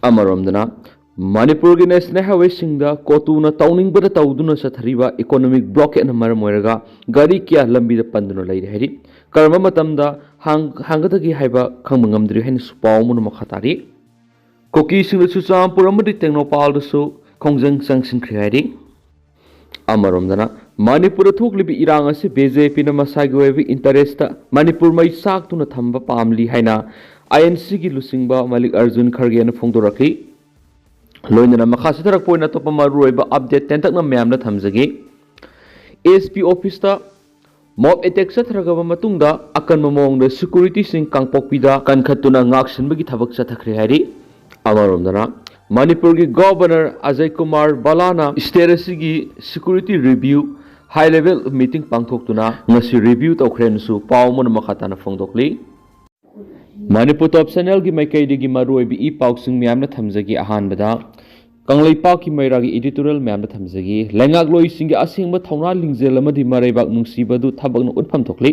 Amaramdana Manipur gi national highway singda kotuna tawning bada tawduna sathariba economic blockade na maram oiraga gari kya lambi da panduna leire hari karma matamda hangadagi haiba khangmangamdri hain supaw mun makhatari Kuki sing su champur amadi tengnopal su khongjang sangsing khriari Amaramdana Manipur thoklibi irang ase BJP na masagi webi interest Manipur mai sak tuna thamba pamli haina INC gi lusingba Malik Arjun Kharge na phongdoraki loinana makhasi tharak poina topa maruiba update tentak na myam na thamjagi SP office ta mob attack sathragaba matungda akan mamong da security sing Kangpok pida kankhatuna ngaksin bagi thabak sathakre hari amaromdana Manipur gi governor Ajay Kumar Balana state gi security review high level meeting pangthoktuna ngasi review tawkhren su pawmon makhatana phongdokli Manipur top channel gi maikaidi gi maruibi I pausing myamna thamjagi ahanbada kanglaipa ki mairagi editorial myamna thamjagi lengak loi singi asingba thongna lingjel amadi maraibak nungsibadu thabakna utpham thokli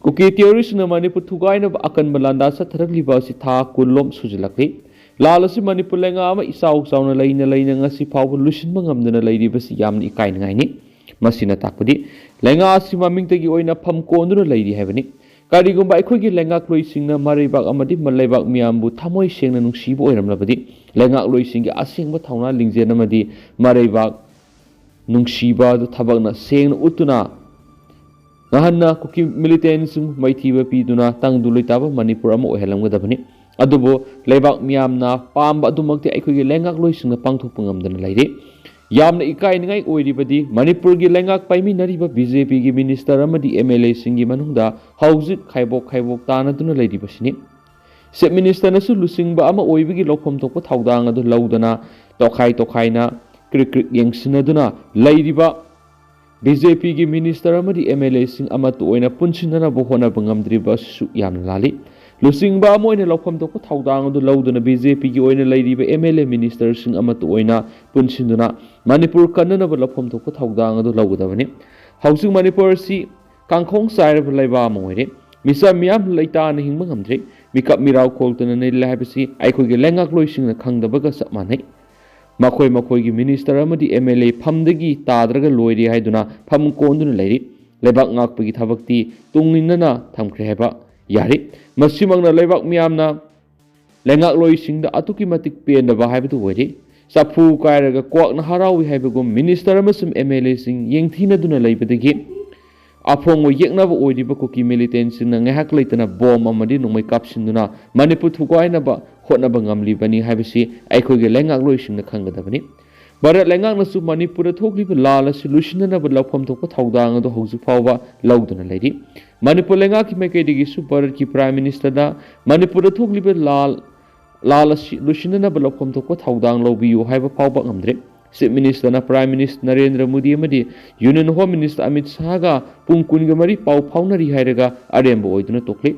Kuki theories na Manipur thugaina akan balanda sa tharakliba si tha kulom sujilakli lalasi Manipur lenga ama isau sauna laina ngasi phaw lusin mangamdana lairiba si yamni ikai ngai ni masina takpudi lenga asi mamingtagi oina pham konduna lairi haibani Karigumba aikogi lengak loi singna maribak amadi malaibak miyambu thamoi sengna nungsibu oiramlabadi lengak loi singi asingba thawna lingjena amadi maribak nungsiba du thabakna sengna utuna ngahanna Kuki militancy maithiba piduna tangdu loitaba Manipur ama ohelamgadabani adubo leibak miyamna pamba adumakti aikogi lengak loi singna pangthokpa ngamdana lairi Yamna ikai ningai oiribadi Manipur gi lengak paimi nariba BJP gi minister amadi MLA singi manungda Haojik khaibok tana duna leiribasini Sep minister nasu lusingba ama oibigi lokhom tokpa thaudang adu laudana tokhai na krik yengsina duna leiriba BJP gi minister amadi MLA sing amatu oina punsinana bohona bangamdriba su yamna lali Lusingba moina lokhom tokpa thaudang adu laudana BJP gi oina leiriba MLA minister sing amatu oina punsinduna Manipur kanana ba lokhom tokpa thaudang adu laugadabani Haujik Manipur si kangkhong sairaba laiba moire misa miyam laita na hingba ngamdre mikap mirau kholtana nei laibasi aikogi lengak loisingna khangdabaga sapmanai makhoi gi minister amadi MLA phamdagi tadraga loiri haiduna pham konduna leiri lebak ngakpagi thabakti tungninana thamkhre heba Yari, masimangna leibak miyamna lengak loisingda atuki matik pendaba haibatu wari sapu kairaga kwakna harawi haibagum minister amasum MLA sing yengthina duna leibadagi afongwo yeknaba oiriba Kuki militant singna ngahak leitana bom amadi nongmai kapsinduna Manipur thugainaba hotnaba ngamlibani haibasi aikogi lengak loisingna khanggadabani Barat lengak nasu Manipur thokliba lala solution na ba lapham thokpa thaudang ado hojik phawba lauduna leiri Manipur lengak ki maikaidigi su Barat ki prime minister da Manipur thokliba lala solution na ba lapham thokpa thaudang lobiyu haiba phawba ngamdre Chief Minister na Prime Minister Narendra Modi amadi Union Home Minister Amit Shah ga pung kungamari pau phaunari hairaga aremba oiduna tokli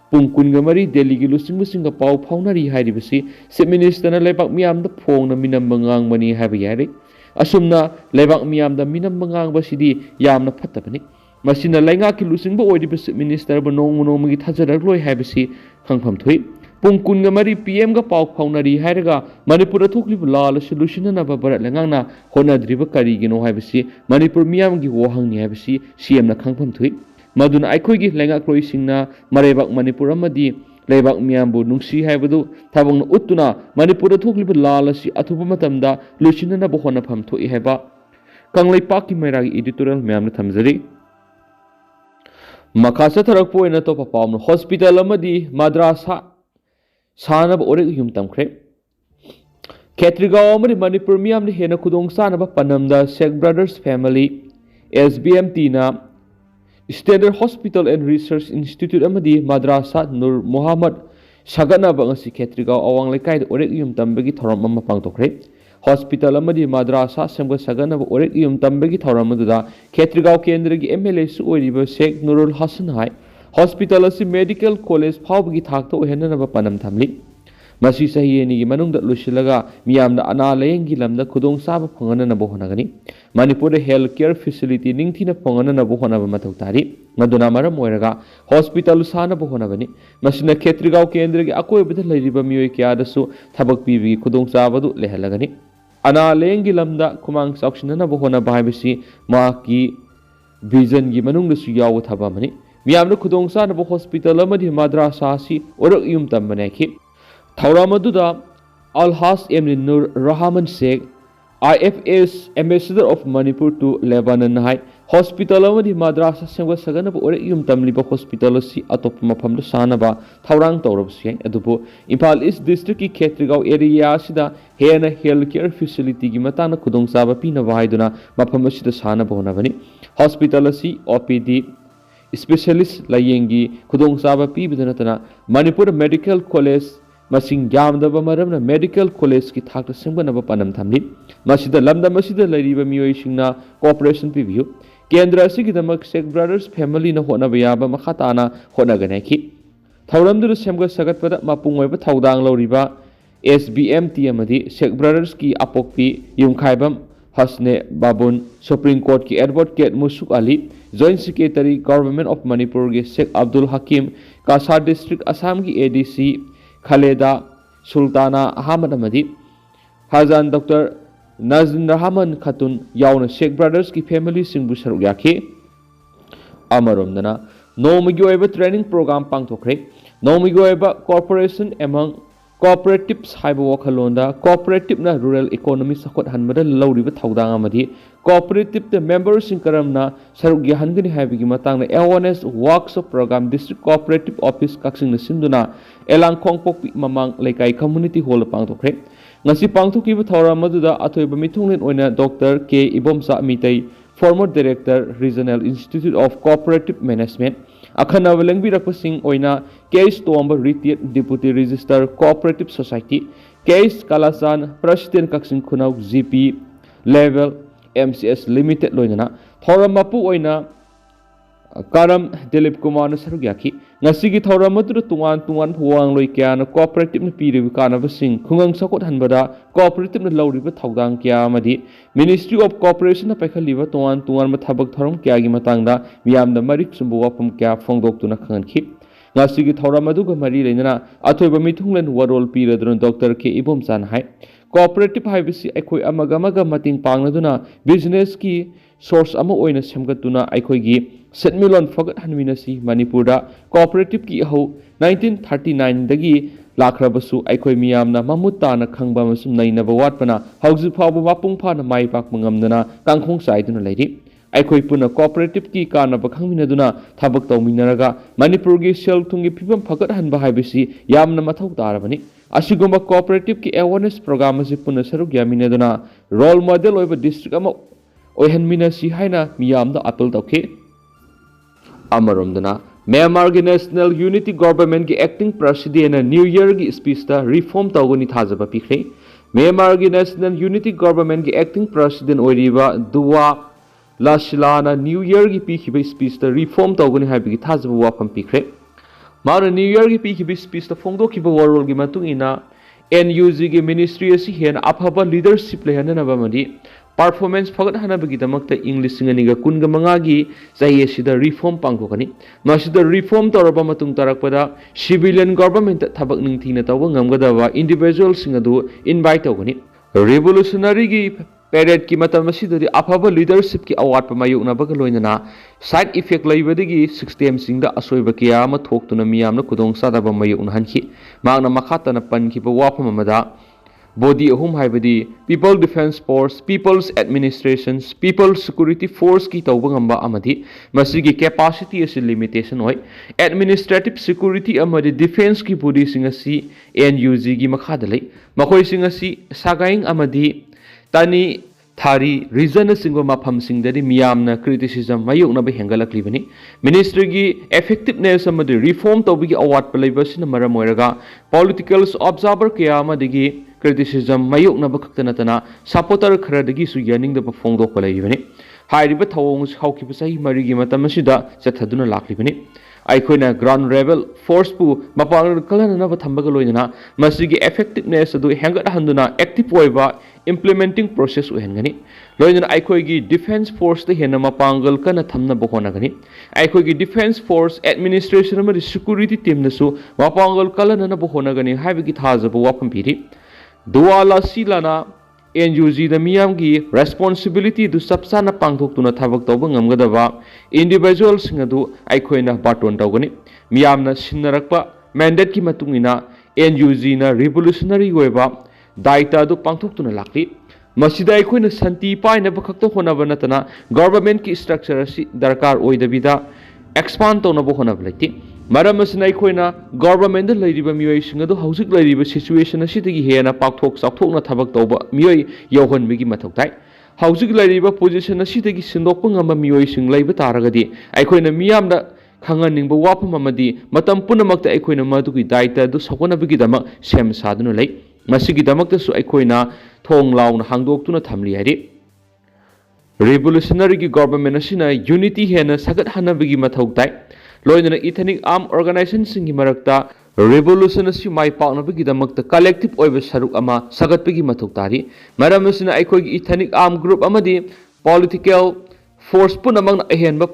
Pung kungamari Delhi gi lusingbusinga pau phaunari hairibasi Chief Minister na leibak miyamda phongna minam bangang mani haiba yari asumna leibak miyamda minam bangang basidi yamna phattabani masina lainga ki lusingba oiriba Chief Minister ba nongmagi thajarak loi haibasi khangpham thui Pung kungamari PM ga pau phaunari hairaga Manipur thokliba lal solution na ba barat langangna honadriba karigino haibasi Manipur miyam gi wohangni haibasi CM na khangpham thui Maduna aikogi lengak loisingna marebak Manipur amadi leibak miyambu nungsi haibadu thabangna uttuna Manipur thokliba lalasi athuba matamda lusinana bohona pham thoi haiba kanglaipa ki mairagi editorial myamna thamjari makhasa tharak poina to papam hospital amadi madrasa sanab orek yum tamkhre Khetrigaon amadi Manipur miyamni hena khudong sanaba panamda Sheikh Brothers Family SBMT na Standard Hospital and Research Institute amadi Madrasa Nur Muhammad Sagana bangasi Khetrigaon awang lekai orek yum tambagi thoram amma pangthokhre Hospital amadi Madrasa semga Sagana orek yum tambagi thoram aduda Khetrigaon kendra gi MLA su oiriba Sheikh Nurul Hasan hai Hospital asi medical college phawgi thakta ohenna ba panam thamli ꯃꯁꯤ ꯆꯍꯤ ꯑꯅꯤꯒꯤ ꯃꯅꯨꯡꯗ ꯂꯣꯏꯁꯤꯜꯂꯒ ꯃꯤꯌꯥꯝꯅ ꯑꯅꯥ ꯂꯥꯌꯦꯡꯒꯤ ꯂꯝꯗ ꯈꯨꯗꯣꯡꯆꯥꯕ ꯐꯪꯍꯟꯅꯕ ꯍꯣꯠꯅꯒꯅꯤ ꯃꯅꯤꯄꯨꯔꯗ ꯍꯦꯜꯊ ꯀꯦꯌꯔ ꯐꯦꯁꯤꯂꯤꯇꯤ ꯅꯤꯡꯊꯤꯅ ꯐꯪꯍꯟꯅꯕ ꯍꯣꯠꯅꯕ ꯃꯊꯧ ꯇꯥꯔꯤ ꯃꯗꯨꯅ ꯃꯔꯝ ꯑꯣꯏꯔꯒ ꯍꯣꯁꯄꯤꯇꯥꯜ ꯁꯥꯅꯕ ꯍꯣꯠꯅꯕꯅꯤ ꯃꯁꯤꯅ ꯈꯦꯇ꯭ꯔꯤꯒꯥꯎ ꯀꯦꯟꯗ꯭ꯔꯒꯤ ꯑꯀꯣꯏꯕꯗ ꯂꯩꯔꯤꯕ ꯃꯤꯑꯣꯏ ꯀꯌꯥꯗꯁꯨ ꯊꯕꯛ ꯄꯤꯕꯒꯤ ꯈꯨꯗꯣꯡꯆꯥꯕꯗꯨ ꯂꯩꯍꯜꯂꯒꯅꯤ ꯑꯅꯥ ꯂꯥꯌꯦꯡꯒꯤ ꯂꯝꯗ ꯈꯨꯃꯥꯡ ꯆꯥꯎꯁꯤꯟꯅꯅꯕ ꯍꯣꯠꯅꯕ ꯍꯥꯏꯕꯁꯤ ꯃꯍꯥꯛꯀꯤ ꯚꯤꯖꯟꯒꯤ ꯃꯅꯨꯡꯗꯁꯨ ꯌꯥꯎꯕ ꯊꯕꯛ ꯑꯃꯅꯤ ꯃꯤꯌꯥꯝꯅ ꯈꯨꯗꯣꯡꯆꯥꯅꯕ ꯍꯣꯁꯄꯤꯇꯥꯜ ꯑꯃꯗꯤ ꯃദ്ꯔꯥꯁꯥ ꯑꯁꯤ ꯑꯣꯏꯔꯛ ꯌꯨꯝ ꯇꯝꯕꯅ ꯍꯥꯏꯈꯤ ꯊꯧꯔꯝ ꯑꯗꯨꯗ ꯑꯜꯍꯥꯖ ꯑꯦꯝꯅꯤ Nur Rahman Sheikh IFS Ambassador of Manipur to Lebanon hai hospital amadi madrasa semga saganaba ore yum tamliba hospital asi atop mafamda sanaba thaurang tawrabsi adubu Imphal East District ki Khetrigau area asida hena healthcare facility gi matana khudong saba pinaba haiduna mafam asida sanaba honabani hospital asi OPD specialist layengi khudong saba pibidana tana Manipur Medical College masing yamdaba maramna medical college ki thakta semganaba panam thamli masida lamda masida lairiba miyoi singna cooperation pibiu kendra asigidamak Sheikh Brothers family na hona bayaba makhatana hona ganaki thauramdu semga sagatpada mapung oiba thaudang loriba SBMT amadi Sheikh Brothers ki apokpi yumkhaibam Hasne Babun Supreme Court ki advocate Musuk Ali Joint Secretary Government of Manipur ki Sheikh Abdul Hakim Kasar District Assam ki ADC Khaleda Sultana Ahmad Amadi Hazan Dr. Nazin Rahman Khatun Yauna Sheikh Brothers ki family singbu saruk yaki Amaromdana Nomigi oiba training program pangthokhre Nomigi oiba corporation among cooperatives haiba wakhalonda cooperative na rural economy sakot hanbada lawriba thaudang amadi cooperative the members in karamna saruk yahangani haibigi matangna awareness workshop program district cooperative office kaksing na sinduna elang Kangpok mamang lekai community hall pangthokhre ngasi pangthokiba thauram aduda athoiba mithunglen oina Dr. K Ibomsa Mitai former director Regional Institute of Cooperative Management Akhanaba lengbirakpasing oina Case Tomba Retired Deputy Register Cooperative Society Case Kalasan President Kaksing Khunau GP Level MCS Limited loinana thauram mapu oina Karam Dilip Kumar na sarugyaki ngasigi thauram adu tungan huang loi kya na cooperative na piribi kanaba sing khungang sakot hanbada cooperative na lawriba thaudang kya amadi Ministry of Cooperation na paikhaliba tungan ma thabak thoram kya gi matangda miyamda marik sumbu wafam kya phongdoktuna khanganki ngasigi thauram adu ga mari leinana athoiba mithunglen warol piradron Dr. K Ibomsan hai cooperative haibisi akhoi amaga mating pangnaduna business ki source ama oina semgatuna akhoi gi setmilon fagat hanminasi Manipurda cooperative ki ho 1939 dagi lakhrabasu akhoi miyamna mamutana khangba masum nainaba watpana hauji phabu mapung phana mai pak mangamdana kangkhong saiduna leiri akhoi puna cooperative ki kanaba khangminaduna thabak tawminaraga Manipur gi sel thungi phibam fagat hanba haibisi yamna mathau tarabani asigumba cooperative ki awareness program asi puna saruk yaminaduna role model oiba district ama oihanminasi haina miyamda appeal tawkhe Amaromdana Myanmar ki National Unity Government ki acting president na New Year ki speech ta reform tawgani thajaba pikhe Myanmar ki National Unity Government ki acting president oiriba Duwa Lashilana New Year ki pikhiba speech ta reform tawgani haibigi thajaba wafam pikhe Mara New Year ki pikhiba speech ta phongdokhiba warol gi matung ina NUG ki ministry asi hen aphaba leadership lehanaba madi performance fagat hanabagi damakta English singaniga kunga mangagi chahi asida reform pangthokani masida reform toraba matung tarakpada civilian government thabak ningthina tawba ngamgadaba individual singadu invite tawgani revolutionary gi period ki matam asidadi aphaba leadership ki award pa mayuknabaga loinana side effect laibadagi system singda asoiba kiya ama thoktuna miyamna kudong sadaba mayukna hanki magna makhatana pankhiba wafam amada body ahum haibadi people defense force people's administrations people's security force ki tawba ngamba amadi masigi capacity as limitation oi administrative security amadi defense ki body singasi NUG gi makhadalai makhoi singasi sagaing amadi tani thari region singwa mafam singdari miyamna criticism mayukna ba hengalakli ministry gi effectiveness amadi reform tawbi gi award palaiba maram oiraga political observer kya amadigi criticism mayukna ba khaktanatana supporter kharadagi su yaning da phongdo ko laibani hairiba thawong haukiba sahi marigi matam asida chathaduna laklibani ꯑꯩꯈꯣꯏꯅ ground level ꯐꯣꯔꯁꯄꯨ ꯃꯄꯥꯡꯒꯜ ꯀꯜꯍꯟꯅꯕ ꯊꯝꯕꯒ ꯂꯣꯏꯅꯅ ꯃꯁꯤꯒꯤ effectiveness ꯑꯗꯨ ꯍꯦꯟꯒꯠꯍꯟꯗꯨꯅ active ꯑꯣꯏꯕ implementing process ꯑꯣꯏꯍꯟꯒꯅꯤ ꯂꯣꯏꯅꯅ ꯑꯩꯈꯣꯏꯒꯤ defence ꯐꯣꯔꯁꯇ ꯍꯦꯟꯅ ꯃꯄꯥꯡꯒꯜ ꯀꯟꯅ ꯊꯝꯅꯕ ꯍꯣꯠꯅꯒꯅꯤ ꯑꯩꯈꯣꯏꯒꯤ ꯗꯤꯐꯦꯟꯁ ꯐꯣꯔꯁ ꯑꯦꯗꯃꯤꯅꯤꯁꯇ꯭ꯔꯦꯁꯟ ꯑꯃꯗꯤ ꯁꯦꯀ꯭ꯌꯨꯔꯤꯇꯤ ꯇꯤꯝꯅꯁꯨ ꯃꯄꯥꯡꯒꯜ ꯀꯜꯍꯟꯅꯕ ꯍꯣꯠꯅꯒꯅꯤ ꯍꯥꯏꯕꯒꯤ ꯊꯥꯖꯕ ꯋꯥꯐꯝ ꯄꯤꯔꯤ ꯗꯨꯋꯥꯂꯥ ꯁꯤꯂꯥꯅ NUGꯗ ꯃꯤꯌꯥꯝꯒꯤ ꯔꯦꯁꯄꯣꯟꯁꯤꯕꯤꯂꯤꯇꯤꯗꯨ ꯆꯞ ꯆꯥꯅ ꯄꯥꯡꯊꯣꯛꯇꯨꯅ ꯊꯕꯛ ꯇꯧꯕ ꯉꯝꯒꯗꯕ ꯏꯟꯗꯤꯚꯤꯖꯨꯋꯦꯜꯁꯤꯡ ꯑꯗꯨ ꯑꯩꯈꯣꯏꯅ ꯕꯥꯔꯇꯣꯟ ꯇꯧꯒꯅꯤ ꯃꯤꯌꯥꯝꯅ ꯁꯤꯟꯅꯔꯛꯄ ꯃꯦꯟꯗꯦꯠꯀꯤ ꯃꯇꯨꯡ ꯏꯟꯅ NUGꯅ ꯔꯤꯚꯣꯂꯨꯁꯅꯔꯤ ꯑꯣꯏꯕ ꯗꯥꯏꯇ ꯑꯗꯨ ꯄꯥꯡꯊꯣꯛꯇꯨꯅ ꯂꯥꯛꯂꯤ ꯃꯁꯤꯗ ꯑꯩꯈꯣꯏꯅ ꯁꯥꯟꯇꯤ ꯄꯥꯏꯅꯕ ꯈꯛꯇ ꯍꯣꯠꯅꯕ ꯅꯠꯇꯅ ꯒꯚꯔꯟꯃꯦꯟꯠꯀꯤ ꯁ꯭ꯇ꯭ꯔꯛꯆꯔ ꯑꯁꯤ ꯗꯔꯀꯥꯔ ꯑꯣꯏꯗꯕꯤꯗ ꯑꯦꯛꯁꯄꯥꯟ ꯇꯧꯅꯕ ꯍꯣꯠꯅꯕ ꯂꯩꯇꯦ ꯃꯔꯝ ꯑꯁꯤꯅ ꯑꯩꯈꯣꯏꯅ ꯒꯚꯔꯟꯃꯦꯟꯠꯗ ꯂꯩꯔꯤꯕ ꯃꯤꯑꯣꯏꯁꯤꯡ ꯑꯗꯨ ꯍꯧꯖꯤꯛ ꯂꯩꯔꯤꯕ ꯁꯤꯆꯨꯋꯦꯁꯟ ꯑꯁꯤꯗꯒꯤ ꯍꯦꯟꯅ ꯄꯥꯛꯊꯣꯛ ꯆꯥꯎꯊꯣꯛꯅ ꯊꯕꯛ ꯇꯧꯕ ꯃꯤꯑꯣꯏ ꯌꯧꯍꯟꯕꯒꯤ ꯃꯊꯧ ꯇꯥꯏ ꯍꯧꯖꯤꯛ ꯂꯩꯔꯤꯕ ꯄꯣꯖꯤꯁꯟ ꯑꯁꯤꯗꯒꯤ ꯁꯤꯟꯗꯣꯛꯄ ꯉꯝꯕ ꯃꯤꯑꯣꯏꯁꯤꯡ ꯂꯩꯕ ꯇꯥꯔꯒꯗꯤ ꯑꯩꯈꯣꯏꯅ ꯃꯤꯌꯥꯝꯗ ꯈꯪꯍꯟꯅꯤꯡꯕ ꯋꯥꯐꯝ ꯑꯃꯗꯤ ꯃꯇꯝ ꯄꯨꯝꯅꯃꯛꯇ ꯑꯩꯈꯣꯏꯅ ꯃꯗꯨꯒꯤ ꯗꯥꯏꯇ ꯑꯗꯨ ꯁꯧꯒꯠꯅꯕꯒꯤꯗꯃꯛ ꯁꯦꯝ ꯁꯥꯗꯨꯅ ꯂꯩ ꯃꯁꯤꯒꯤꯗꯃꯛꯇꯁꯨ ꯑꯩꯈꯣꯏꯅ ꯊꯣꯡ ꯂꯥꯎꯅ ꯍꯥꯡꯗꯣꯛꯇꯨꯅ ꯊꯝꯂꯤ ꯍꯥꯏꯔꯤ ꯔꯤꯚꯣꯂꯨꯁꯅꯔꯤꯒꯤ ꯒꯚꯔꯟꯃꯦꯟꯠ ꯑꯁꯤꯅ ꯌꯨꯅꯤꯇꯤ ꯍꯦꯟꯅ ꯁꯥꯒꯠꯍꯟꯅꯕꯒꯤ ꯃꯊꯧ ꯇꯥꯏ ꯂꯣꯏꯅꯅ ꯏꯊꯅꯤꯛ ꯑꯥꯔꯝ ꯑꯣꯔꯒꯅꯥꯏꯖꯦꯁꯟꯁꯤꯡꯒꯤ ꯃꯔꯛꯇ ꯔꯤꯚꯣꯂꯨꯁꯟ ꯑꯁꯤ ꯃꯥꯏ ꯄꯥꯛꯅꯕꯒꯤꯗꯃꯛꯇ ꯀꯂꯦꯛꯇꯤꯕ ꯑꯣꯏꯕ ꯁꯔꯨꯛ ꯑꯃ ꯁꯥꯒꯠꯄꯒꯤ ꯃꯊꯧ ꯇꯥꯔꯤ ꯃꯔꯝ ꯑꯁꯤꯅ ꯑꯩꯈꯣꯏꯒꯤ ꯏꯊꯅꯤꯛ ꯑꯥꯔꯝ ꯒ꯭ꯔꯨꯞ ꯑꯃꯗꯤ ꯄꯣꯂꯤꯇꯤꯀꯦꯜ ꯐꯣꯔꯁ ꯄꯨꯝꯅꯃꯛꯅ ꯑꯍꯦꯟꯕ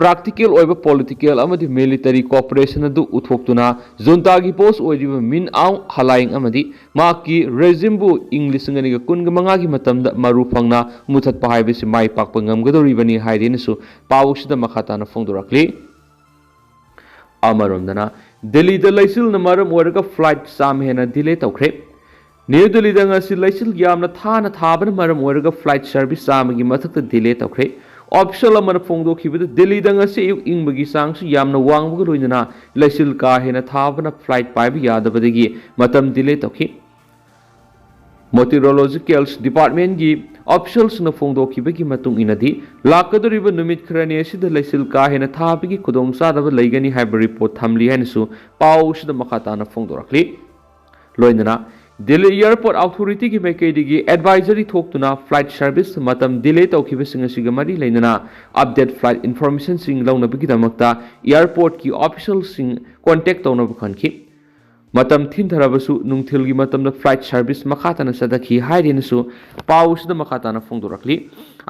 ꯄ꯭ꯔꯥꯛꯇꯤꯀꯦꯜ ꯑꯣꯏꯕ ꯄꯣꯂꯤꯇꯤꯀꯦꯜ ꯑꯃꯗꯤ ꯃꯤꯂꯤꯇꯔꯤ ꯀooperation ꯑꯗꯨ ꯎꯠꯊꯣꯛꯇꯨꯅ ꯖꯨꯟꯇꯥꯒꯤ ꯕꯣꯁ ꯑꯣꯏꯔꯤꯕ ꯃꯤꯟ ꯑꯥꯎ ꯍꯂꯥꯏꯡ ꯑꯃꯗꯤ ꯃꯍꯥꯛꯀꯤ ꯔꯦꯖꯤꯝꯕꯨ ꯏꯪ 2015ꯒꯤ ꯃꯇꯝꯗ ꯃꯔꯨ ꯐꯪꯅ ꯃꯨꯊꯠꯄ ꯍꯥꯏꯕꯁꯤ ꯃꯥꯏ ꯄꯥꯛꯄ ꯉꯝꯒꯗꯧꯔꯤꯕꯅꯤ ꯍꯥꯏꯔꯤꯅꯁꯨ ꯄꯥꯎ ꯑꯁꯤꯗ ꯃꯈꯥ ꯇꯥꯅ ꯐꯣꯡꯗꯣꯔꯛꯂꯤ ꯑꯃꯔꯣꯝꯗꯅ ꯗꯦꯜꯂꯤꯗ ꯂꯩꯆꯤꯜꯅ ꯃꯔꯝ ꯑꯣꯏꯔꯒ ꯐ꯭ꯂꯥꯏꯠ ꯆꯥꯝꯃ ꯍꯦꯟꯅ ꯗꯤꯂꯦ ꯇꯧꯈ꯭ꯔꯦ ꯅ꯭ꯌꯨ ꯗꯦꯜꯂꯤꯗ ꯉꯁꯤ ꯂꯩꯆꯤꯜ ꯌꯥꯝꯅ ꯊꯥꯅ ꯊꯥꯕꯅ ꯃꯔꯝ ꯑꯣꯏꯔꯒ ꯐ꯭ꯂꯥꯏꯠ ꯁꯔꯚꯤꯁ ꯆꯥꯝꯃꯒꯤ ꯃꯊꯛꯇ ꯗꯤꯂꯦ ꯇꯧꯈ꯭ꯔꯦ ꯑꯣꯐꯤꯁꯤꯌꯦꯜ ꯑꯃꯅ ꯐꯣꯡꯗꯣꯛꯈꯤꯕꯗ ꯗꯦꯜꯂꯤꯗ ꯉꯁꯤ ꯑꯌꯨꯛ ꯏꯪꯕꯒꯤ ꯆꯥꯡꯁꯨ ꯌꯥꯝꯅ ꯋꯥꯡꯕꯒ ꯂꯣꯏꯅꯅ ꯂꯩꯆꯤꯜ ꯀꯥ ꯍꯦꯟꯅ ꯊꯥꯕꯅ ꯐ꯭ꯂꯥꯏꯠ ꯄꯥꯏꯕ ꯌꯥꯗꯕꯗꯒꯤ ꯃꯇꯝ ꯗꯤꯂꯦ ꯇꯧꯈꯤ ꯃꯣꯇꯤꯔꯣꯂꯣꯖꯤꯀꯦꯜ ꯗꯤꯄꯥꯔꯠꯃꯦꯟꯠꯒꯤ ꯑꯣꯐꯤꯁꯤꯌꯦꯜꯁꯤꯡꯅ ꯐꯣꯡꯗꯣꯛꯈꯤꯕꯒꯤ ꯃꯇꯨꯡ ꯏꯟꯅꯗꯤ ꯂꯥꯛꯀꯗꯧꯔꯤꯕ ꯅꯨꯃꯤꯠ ꯈꯔꯅꯤ ꯑꯁꯤꯗ ꯂꯩꯆꯤꯜ ꯀꯥ ꯍꯦꯟꯅ ꯊꯥꯕꯒꯤ ꯈꯨꯗꯣꯡꯆꯥꯗꯕ ꯂꯩꯒꯅꯤ ꯍꯥꯏꯕ ꯔꯤꯄꯣꯔꯠ ꯊꯝꯂꯤ ꯍꯥꯏꯅꯁꯨ ꯄꯥꯎ ꯑꯁꯤꯗ ꯃꯈꯥ ꯇꯥꯅ ꯐꯣꯡꯗꯣꯔꯛꯂꯤ ꯂꯣꯏꯅꯅ ꯗꯦꯜꯂꯤ ꯏꯌꯔꯄꯣꯔꯠ ꯑꯣꯊꯣꯔꯤꯇꯤꯒꯤ ꯃꯥꯏꯀꯩꯗꯒꯤ ꯑꯦꯗꯚꯥꯏꯖꯔꯤ ꯊꯣꯛꯇꯨꯅ ꯐ꯭ꯂꯥꯏꯠ ꯁꯔꯚꯤꯁ ꯃꯇꯝ ꯗꯤꯂꯦ ꯇꯧꯈꯤꯕꯁꯤꯡ ꯑꯁꯤꯒ ꯃꯔꯤ ꯂꯩꯅꯅ ꯑꯞꯗꯦꯠ ꯐ꯭ꯂꯥꯏꯠ ꯏꯟꯐꯣꯔꯃꯦꯁꯟꯁꯤꯡ ꯂꯧꯅꯕꯒꯤꯗꯃꯛꯇ ꯏꯌꯔꯄꯣꯔꯠꯀꯤ ꯑꯣꯐꯤꯁꯤꯌꯦꯜꯁꯤꯡ ꯀꯣꯟꯇꯦꯛ ꯇꯧꯅꯕ ꯈꯟꯈꯤ ꯃꯇꯝ ꯊꯤꯟꯊꯔꯕꯁꯨ ꯅꯨꯡꯊꯤꯜꯒꯤ ꯃꯇꯝꯗ ꯐ꯭ꯂꯥꯏꯠ ꯁꯔꯚꯤꯁ ꯃꯈꯥ ꯇꯥꯅ ꯆꯠꯊꯈꯤ ꯍꯥꯏꯔꯤꯅꯁꯨ ꯄꯥꯎ ꯑꯁꯤꯗ ꯃꯈꯥ ꯇꯥꯅ ꯐꯣꯡꯗꯣꯔꯛꯂꯤ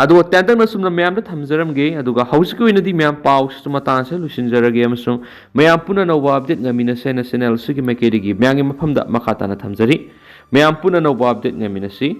ꯑꯗꯨꯒ ꯇꯦꯟꯇꯛꯅ ꯁꯨꯝꯅ ꯃꯌꯥꯝꯗ ꯊꯝꯖꯔꯝꯒꯦ ꯑꯗꯨꯒ ꯍꯧꯖꯤꯛꯀꯤ ꯑꯣꯏꯅꯗꯤ ꯃꯌꯥꯝ ꯄꯥꯎ ꯑꯁꯤꯁꯨ ꯃꯇꯥꯡ ꯑꯁꯤꯗ ꯂꯣꯏꯁꯤꯟꯖꯔꯒꯦ ꯑꯃꯁꯨꯡ ꯃꯌꯥꯝ ꯄꯨꯟꯅ ꯅꯧꯕ ꯑꯞꯗꯦꯠ ꯉꯝꯃꯤꯟꯅꯁꯦ ꯍꯥꯏꯅ ꯆꯦꯅꯦꯜ ꯑꯁꯤꯒꯤ ꯃꯥꯏꯀꯩꯗꯒꯤ ꯃꯌꯥꯝꯒꯤ ꯃꯐꯝꯗ ꯃꯈꯥ ꯇꯥꯅ ꯊꯝꯖꯔꯤ ꯃꯌꯥꯝ ꯄꯨꯟꯅ ꯅꯧꯕ ꯑꯞꯗꯦꯠ ꯉꯝꯃꯤꯟꯅꯁꯤ